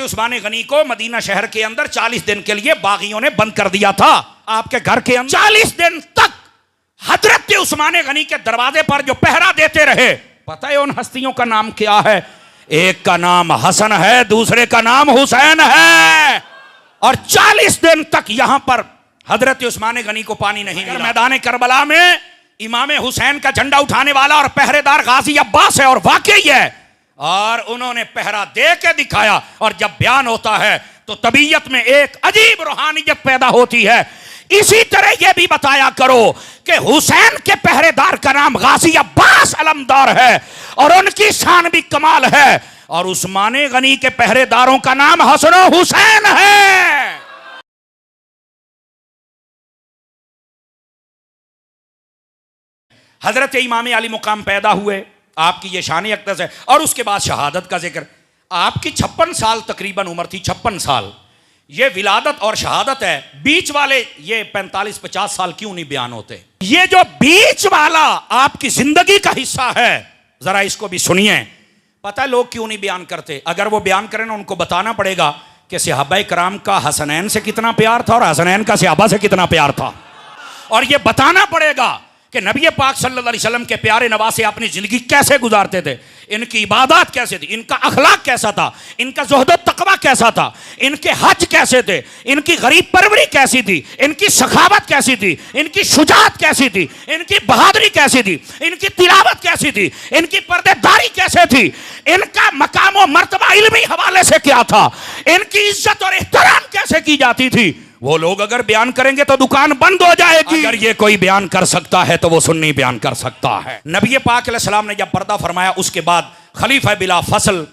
उस्मान गनी को मदीना शहर के अंदर 40 दिन के लिए बागियों ने बंद कर दिया था। आपके घर के अंदर 40 दिन तक हजरत उस्मान गनी के दरवाजे पर जो पहरा देते रहे, पता है उन हस्तियों का नाम क्या है? एक का नाम हसन है, दूसरे का नाम हुसैन है। और 40 दिन तक यहां पर हजरत उस्मान गनी को पानी नहीं मिला। मैदान करबला में इमाम हुसैन का झंडा उठाने वाला और पहरेदार गाजी अब्बास है, और वाकई है। और उन्होंने पहरा दे के दिखाया। और जब बयान होता है तो तबीयत में एक अजीब रूहानियत पैदा होती है। इसी तरह यह भी बताया करो कि हुसैन के पहरेदार का नाम गाजी अब्बास अलमदार है और उनकी शान भी कमाल है, और उस्मान गनी के पहरेदारों का नाम हसन हुसैन है। हजरत इमाम अली मुकाम पैदा हुए, आपकी ये शान अक़दस है। और उसके बाद शहादत का जिक्र। आपकी 56 साल तकरीबन उम्र थी, 56 साल। ये विलादत और शहादत है, बीच वाले ये 45-50 साल क्यों नहीं बयान होते? ये जो बीच वाला आपकी जिंदगी का हिस्सा है, जरा इसको भी सुनिए। पता है लोग क्यों नहीं बयान करते? अगर वो बयान करें ना, उनको बताना पड़ेगा कि सहाबा कराम का हसनैन से कितना प्यार था और हसनैन का सहाबा से कितना प्यार था। और ये बताना पड़ेगा कि नबी पाक सल्लल्लाहु अलैहि वसल्लम के प्यारे नवासे अपनी जिंदगी कैसे गुजारते थे, इनकी इबादत कैसे थी, इनका अखलाक कैसा था, इनका ज़ुहद और तक़वा कैसा था, इनके हज कैसे थे, इनकी गरीब परवरी कैसी थी, इनकी सखावत कैसी थी, इनकी शुजाअत कैसी थी, इनकी बहादुरी कैसी थी, इनकी तिलावत कैसी थी, इनकी पर्देदारी कैसे थी, इनका मकाम और मर्तबा इल्मी हवाले से क्या था, इनकी इज्जत और एहतराम कैसे की जाती थी। वो लोग अगर बयान करेंगे तो दुकान बंद हो जाएगी। अगर ये कोई बयान कर सकता है तो वो सुन्नी बयान कर सकता है। नबी पाक अलैहिस्सलाम ने जब पर्दा फरमाया, उसके बाद खलीफा बिला फसल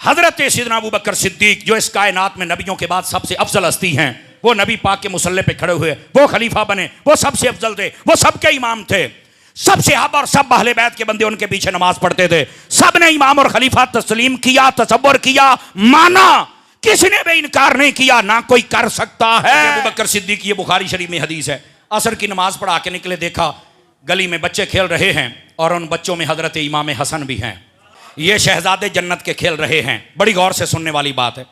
हजरत सैयदना अबू बकर सिद्दीक, जो इस कायनात में नबियों के बाद सबसे अफजल हस्ती हैं, वो नबी पाक के मुसल्ले पे खड़े हुए, वो खलीफा बने, वो सबसे अफजल थे, वो सबके इमाम थे। सब सहाबा और सब अहले बैत के बंदे उनके पीछे नमाज पढ़ते थे। सब ने इमाम और खलीफा तस्लीम किया, तसव्वुर किया, माना, किसी ने भी इनकार नहीं किया, ना कोई कर सकता है। अबू बकर सिद्दीक, ये बुखारी शरीफ में हदीस है, असर की नमाज पढ़ा के निकले, देखा गली में बच्चे खेल रहे हैं और उन बच्चों में हजरत इमाम हसन भी हैं। ये शहजादे जन्नत के खेल रहे हैं। बड़ी गौर से सुनने वाली बात है।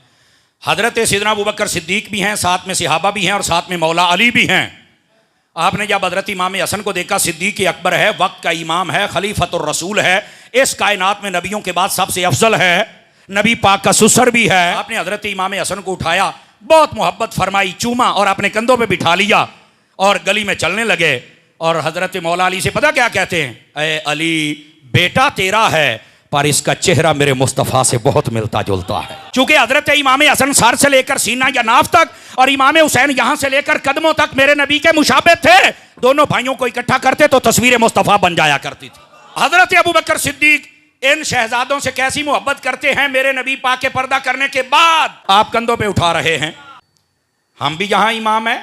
हजरत सैयदना अबू बकर सिद्दीक भी हैं, साथ में सहाबा भी हैं और साथ में मौला अली भी हैं। आपने जब हजरत इमाम हसन को देखा, सिद्दीक अकबर है, वक्त का इमाम है, खलीफतुर रसूल है, इस कायनात में नबियों के बाद सबसे अफजल है, नबी पाक का सुसर भी है। आपने हजरत इमाम हसन को उठाया, बहुत मोहब्बत फरमाई, चूमा और अपने कंधों पे बिठा लिया और गली में चलने लगे। और हजरत मौला अली से पता क्या कहते हैं? ए अली, बेटा तेरा है पर इसका चेहरा मेरे मुस्तफ़ा से बहुत मिलता जुलता है। चूंकि हजरत इमाम हसन सर से लेकर सीना या नाफ तक और इमाम हुसैन यहां से लेकर कदमों तक मेरे नबी के मुशाबे थे। दोनों भाइयों को इकट्ठा करते तो तस्वीर मुस्तफ़ा बन जाया करती थी। हजरत अबू बकर सिद्दीक इन शहजादों से कैसी मोहब्बत करते हैं। मेरे नबी पाक के पर्दा करने के बाद आप कंधों पे उठा रहे हैं। हम भी यहां इमाम है,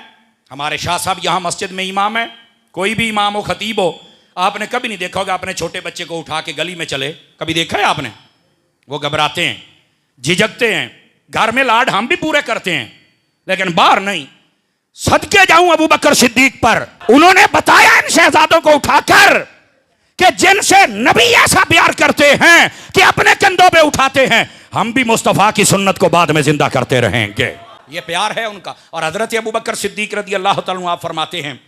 हमारे शाह साहब यहां मस्जिद में इमाम है, कोई भी इमाम हो, खतीब हो, आपने कभी नहीं देखा होगा अपने छोटे बच्चे को उठा के गली में चले। कभी देखा है आपने? वो घबराते हैं, झिझकते हैं। घर में लाड हम भी पूरे करते हैं, लेकिन बाहर नहीं। सदके जाऊं अबू बकर सिद्दीक पर, उन्होंने बताया इन शहजादों को उठाकर कि जिनसे नबी ऐसा प्यार करते हैं कि अपने कंधों पे उठाते हैं, हम भी मुस्तफा की सुन्नत को बाद में जिंदा करते रहेंगे। ये प्यार है उनका। और हजरत अबू बकर सिद्दीक रज़ी अल्लाह तआला अन्हु आप फरमाते हैं,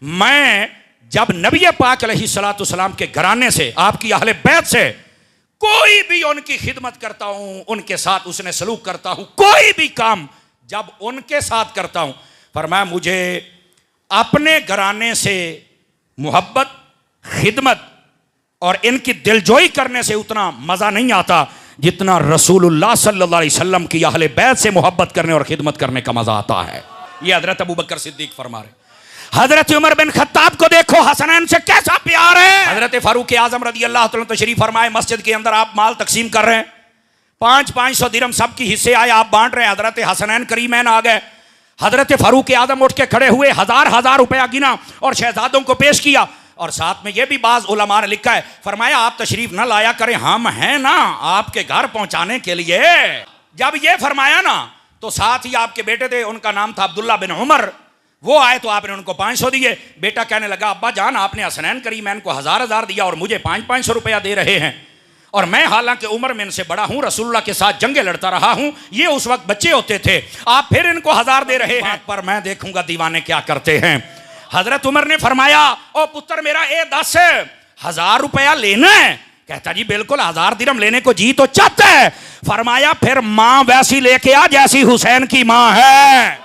मैं जब नबी पाक अलैहिस्सलातु वस्सलाम के घराने से, आपकी अहले बैत से कोई भी उनकी खिदमत करता हूं, उनके साथ उसने सलूक करता हूं, कोई भी काम जब उनके साथ करता हूं, फरमाया मुझे अपने घराने से मोहब्बत, खिदमत और इनकी दिलजोई करने से उतना मजा नहीं आता जितना रसूलुल्लाह सल्लल्लाहु अलैहि वसल्लम की अहले बैत से मोहब्बत करने और खिदमत करने का मजा आता है। ये हजरत अबू बकर सिद्दीक फरमा रहे। हजरत उमर बिन खत्ताब को देखो, हसनैन से कैसा प्यार है। हजरत फारूक आजम रज़ी अल्लाह तआला तशरीफ फरमाए, मस्जिद के अंदर आप माल तकसीम कर रहे हैं, 500-500 दिरहम सबकी हिस्से आए, आप बांट रहे हैं। हजरत हसनैन करीमैन आ गए, हजरत फारूक आजम उठ के खड़े हुए, 1000-1000 रुपया गिना और शहजादों को पेश किया। और साथ में यह भी बाज उलमा ने लिखा है, फरमाया आप तशरीफ ना लाया करें, हम हैं ना आपके घर पहुंचाने के लिए। जब ये फरमाया ना, तो साथ ही आपके बेटे थे, उनका नाम था अब्दुल्ला बिन उमर, वो आए तो आपने उनको 500 दिए। बेटा कहने लगा, अब्बा जान आपने हसनैन करीमैन को 1000-1000 दिया और मुझे 500-500 रुपया दे रहे हैं। और मैं हालांकि उम्र में इनसे बड़ा हूं, रसूलुल्लाह के साथ जंगे लड़ता रहा हूं, ये उस वक्त बच्चे होते थे, आप फिर इनको 1000 दे रहे हैं, पर मैं देखूंगा दीवाने क्या करते हैं। हजरत उमर ने फरमाया, ओ पुत्र मेरा, 10,000 रुपया लेना है? कहता जी बिल्कुल, 1000 दिरहम लेने को जी तो चाहता है। फरमाया फिर मां वैसी लेके आ जैसी हुसैन की मां है,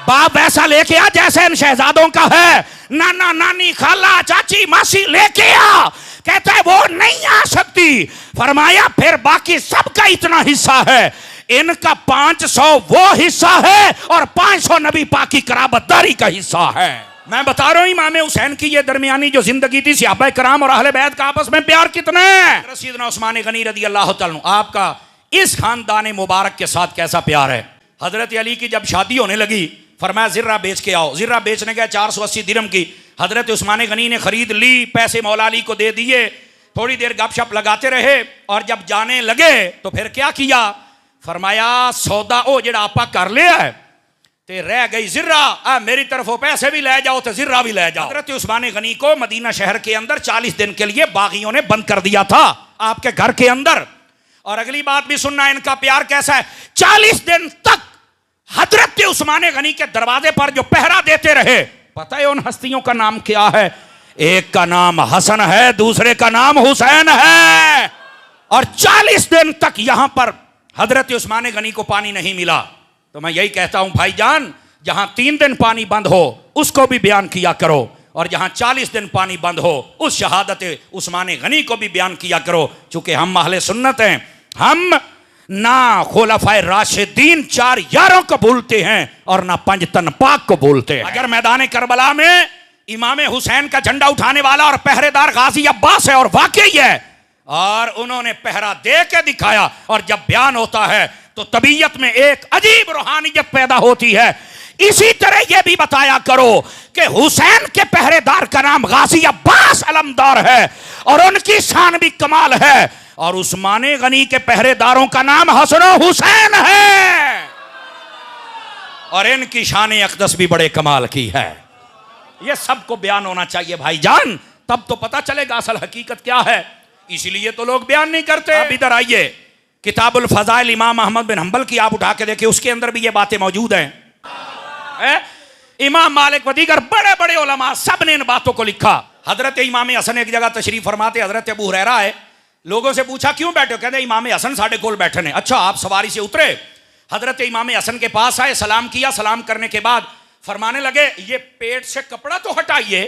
बाप वैसा लेके आ जैसे इन शहजादों का है, नाना नानी खाला चाची मासी लेके आ। कहता है वो नहीं आ सकती। फरमाया फिर बाकी सबका इतना हिस्सा है, इनका 500 वो हिस्सा है और 500 नबी पाक की कराबतदारी का हिस्सा है। मैं बता रहा हूं इमाम हुसैन की ये दरमियानी जो जिंदगी थी, सहाबा कराम और अहले बैत का आपस में प्यार कितना है। सैयदना उस्मान गनी रदी अल्लाह तआला अन्हु, आपका इस खानदान मुबारक के साथ कैसा प्यार है। हजरत अली की जब शादी होने लगी, फरमाया जिर्रा बेच के आओ। जिर्रा बेचने गए 480 दिरहम की। हजरत उस्मान गनी ने खरीद ली, पैसे मौला अली को दे दिए, थोड़ी देर गपशप लगाते रहे और जब जाने लगे तो फिर क्या किया, फरमाया सौदा ओ जेड़ा आपा कर लिया है ते रह गई जिर्रा, मेरी तरफ वो पैसे भी ले जाओ तो जिर्रा भी ले जाओ। हजरत उस्मान गनी को मदीना शहर के अंदर 40 दिन के लिए बागियों ने बंद कर दिया था आपके घर के अंदर। और अगली बात भी सुनना, इनका प्यार कैसा है। 40 दिन तक हजरत उस्मान गनी के दरवाजे पर जो पहरा देते रहे, पता है उन हस्तियों का नाम क्या है? एक का नाम हसन है, दूसरे का नाम हुसैन है। और 40 दिन तक यहां पर हजरत उस्मान गनी को पानी नहीं मिला। तो मैं यही कहता हूं भाईजान, जहां 3 दिन पानी बंद हो उसको भी बयान किया करो, और जहां 40 दिन पानी बंद हो उस शहादत उस्मान गनी को भी बयान किया करो। चूंकि हम अहले सुन्नत हैं, हम ना खुलफाए राशिदीन 4 यारों को भूलते हैं और ना 5 तन पाक को भूलते हैं। अगर मैदान करबला में इमाम हुसैन का झंडा उठाने वाला और पहरेदार गाजी अब्बास है, और वाकई है, और उन्होंने पहरा दे के दिखाया, और जब बयान होता है तो तबीयत में एक अजीब रूहानियत पैदा होती है। इसी तरह यह भी बताया करो कि हुसैन के पहरेदार का नाम गाजी अब्बास अलमदार है और उनकी शान भी कमाल है, और उस्मान गनी के पहरेदारों का नाम हसन हुसैन है और इनकी शान अक़दस भी बड़े कमाल की है। यह सबको बयान होना चाहिए भाईजान, तब तो पता चलेगा असल हकीकत क्या है। इसलिए तो लोग बयान नहीं करते। अब इधर आइए, किताबुल फज़ाइल इमाम अहमद बिन हंबल की आप उठा के देखिए, उसके अंदर भी ये बातें मौजूद हैं। इमाम मालिक व दीगर बड़े बड़े उलमा सब ने इन बातों को लिखा। हजरत इमाम हसन एक जगह तशरीफ फरमाते, हजरत अबू हुरैरा है, लोगों से पूछा क्यों बैठे हो? कहते इमाम हसन साढ़े कोल बैठे ने। अच्छा, आप सवारी से उतरे, हजरत इमाम हसन के पास आए, सलाम किया, सलाम करने के बाद फरमाने लगे ये पेट से कपड़ा तो हटाइए।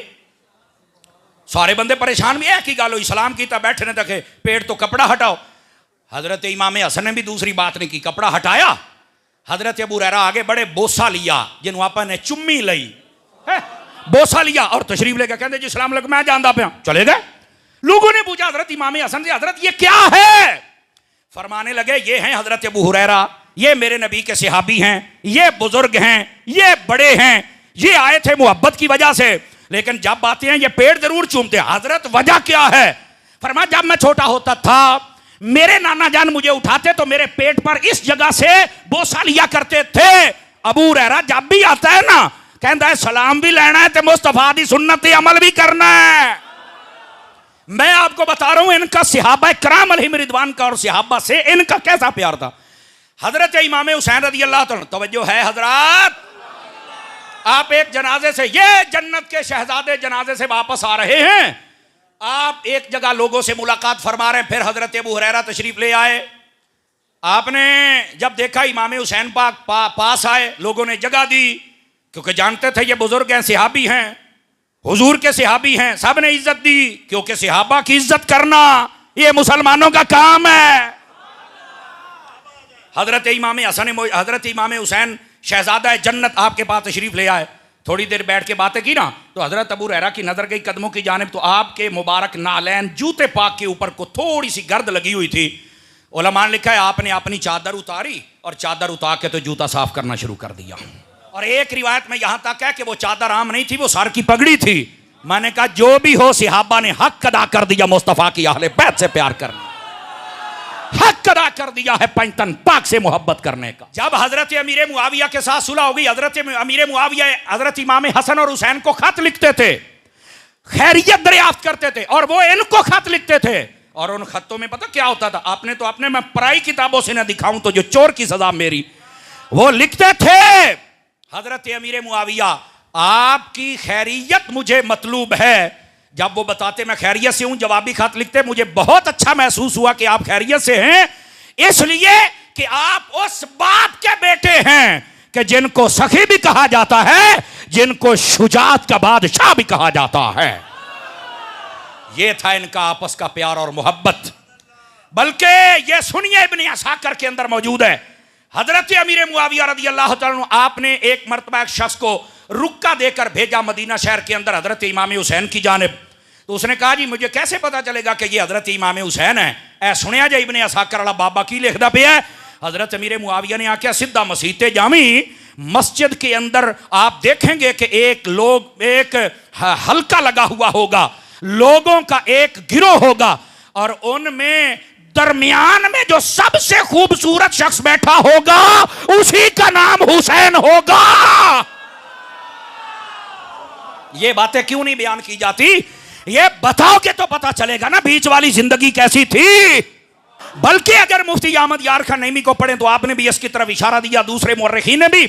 सारे बंदे परेशान भी है कि गालो सलाम की बैठने तक पेट तो कपड़ा हटाओ। हजरत इमाम हसन ने भी दूसरी बात नहीं की, कपड़ा हटाया। हजरत अबू हुरैरा आगे बड़े, बोसा लिया जिन्हों आपा ने चुम्मी लई है, बोसा लिया और तशरीफ लेकर कहते जी सलाम अलैकुम, मैं जानता पाया, चले गए। लोगों ने पूछा हजरत इमाम हसन से, हजरत ये क्या है? फरमाने लगे ये हैं हजरत अबू हुरैरा, ये मेरे नबी के सहाबी हैं, ये बुजुर्ग हैं, ये बड़े हैं, ये आए थे मोहब्बत की वजह से, लेकिन जब बातें हैं ये पेट जरूर चूमते। हजरत वजह क्या है? फरमाया जब मैं छोटा होता था मेरे नाना जान मुझे उठाते तो मेरे पेट पर इस जगह से बोसा लिया करते थे। अबू हुरैरा जब भी आता है ना, कहता है सलाम भी लेना है तो मुस्तफा दी सुन्नत अमल भी करना है। मैं आपको बता रहा हूं इनका सहाबा कराम अलैहिम रिदवान का और सहाबा से इनका कैसा प्यार था। हजरत इमाम हुसैन रज़ी अल्लाह तआला, तवज्जो है हजरात, आप एक जनाजे से, ये जन्नत के शहजादे जनाजे से वापस आ रहे हैं, आप एक जगह लोगों से मुलाकात फरमा रहे हैं, फिर हजरत अबू हुरैरा तशरीफ ले आए। आपने जब देखा इमाम हुसैन पाक पास आए, लोगों ने जगह दी, क्योंकि जानते थे ये बुजुर्ग हैं, सहाबी हैं, हुजूर के सहाबी हैं, सब ने इज्जत दी, क्योंकि सहाबा की इज्जत करना ये मुसलमानों का काम है। हजरत इमाम हुसैन शहजादा जन्नत आपके पास तशरीफ ले आए, थोड़ी देर बैठ के बातें की ना, तो हजरत अबू हुरैरा की नजर गई कदमों की जानिब, तो आपके मुबारक नालैन जूते पाक के ऊपर को थोड़ी सी गर्द लगी हुई थी। उलमा ने लिखा है आपने अपनी चादर उतारी और चादर उतार के तो जूता साफ करना शुरू कर दिया। और एक रिवायत में यहां तक है कि वो चादर आम नहीं थी, वो सर की पगड़ी थी। मैंने कहा जो भी हो, सहाबा ने हक अदा कर दिया मुस्तफा की अहले बैत से प्यार करना, हक अदा कर दिया है पंचतन पाक से मोहब्बत करने का। जब हजरत अमीर मुआविया के साथ सुलह हो गई, हजरत अमीर मुआविया हजरत इमाम हसन और हुसैन को खत लिखते थे, खैरियत दरियाफ्त करते थे, और वो इनको खत लिखते थे। और उन खत्तों में पता क्या होता था? आपने तो अपने, मैं पराई किताबों से ना दिखाऊं तो जो चोर की सजा मेरी, वो लिखते थे हजरत अमीर मुआविया आपकी खैरियत मुझे मतलूब है। जब वो बताते मैं खैरियत से हूं, जवाबी खत लिखते, मुझे बहुत अच्छा महसूस हुआ कि आप खैरियत से हैं, इसलिए कि आप उस बाप के बेटे हैं कि जिनको सखी भी कहा जाता है, जिनको शुजात का बादशाह भी कहा जाता है। यह था इनका आपस का प्यार और मोहब्बत। बल्कि यह सुनिए इब्न असाकिर के अंदर मौजूद है, हजरत अमीर मुआविया रज़ी अल्लाह तआला अन्हु आपने एक मरतबा एक शख्स को रुक्का देकर भेजा मदीना शहर के अंदर हजरत इमाम हुसैन की जानिब। तो उसने कहा जी मुझे कैसे पता चलेगा कि ये हजरत इमाम हुसैन है? ऐ सुनिया जाए इब्न असाकिर वाला बाबा की लिखदा पे है। हजरत अमीर मुआविया ने आख्या सीधा मसीते जामी, मस्जिद के अंदर आप देखेंगे कि एक हल्का लगा हुआ होगा, लोगों का एक गिरोह होगा, और उनमें दरमियान में जो सबसे खूबसूरत शख्स बैठा होगा उसी का नाम हुसैन होगा। ये बातें क्यों नहीं बयान की जाती? ये बताओगे तो पता चलेगा ना बीच वाली जिंदगी कैसी थी। बल्कि अगर मुफ्ती अहमद यार खान नईमी को पढ़ें तो आपने भी इसकी तरफ इशारा दिया, दूसरे मुर्रिखीन ने भी।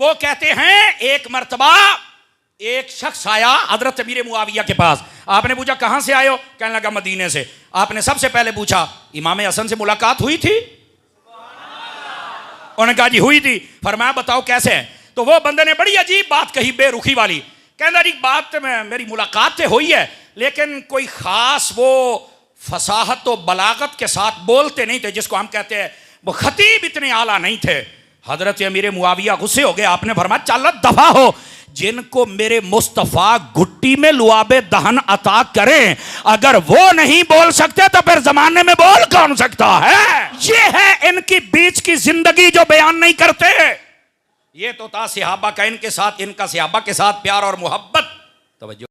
वो कहते हैं एक मर्तबा एक शख्स आया हजरत अमीर मुआविया के पास। आपने पूछा कहां से आए हो? कहने लगा मदीने से। आपने सबसे पहले पूछा इमाम हसन से मुलाकात हुई थी? उन्होंने कहा जी हुई थी। फरमाया बताओ कैसे? तो वो बंदे ने बड़ी अजीब बात कही, बेरुखी वाली। कहना जी बात में मेरी मुलाकात तो हुई है, लेकिन कोई खास वो फसाहत और बलागत के साथ बोलते नहीं थे, जिसको हम कहते हैं वो खतीब इतने आला नहीं थे। हजरत अमीर मुआविया गुस्से हो गए। आपने फरमाया चल दफा हो, जिनको मेरे मुस्तफा गुट्टी में लुआबे दहन अता करें, अगर वो नहीं बोल सकते तो फिर जमाने में बोल कौन सकता है? ये है इनकी बीच की जिंदगी जो बयान नहीं करते। ये तो था सहाबा का इनके साथ, इनका सहाबा के साथ प्यार और मोहब्बत। तवज्जो।